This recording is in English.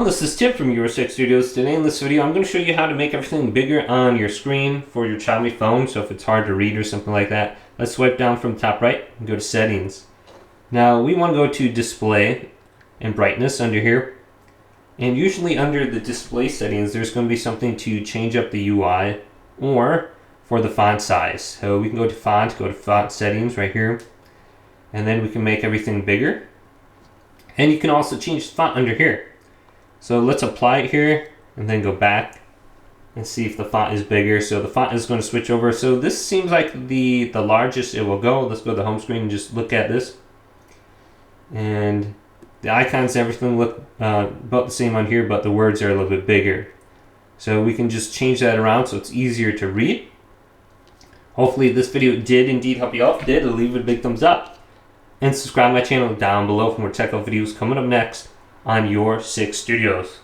This is Tim from YourSixStudios. Today in this video I'm going to show you how to make everything bigger on your screen for your Xiaomi phone. So if it's hard to read or something like that, let's swipe down from the top right and go to settings. Now we want to go to display and brightness under here. And usually under the display settings there's going to be something to change up the UI or for the font size. So we can go to font, go to font settings right here, and then we can make everything bigger. And you can also change the font under here. So let's apply it here and then go back and see if the font is bigger. So the font is going to switch over. So this seems like the largest it will go. Let's go to the home screen and just look at this. And the icons and everything look about the same on here, but the words are a little bit bigger. So we can just change that around so it's easier to read. Hopefully this video did indeed help you out. If it did, leave it a big thumbs up. And subscribe to my channel down below for more tech videos coming up next on YourSixStudios.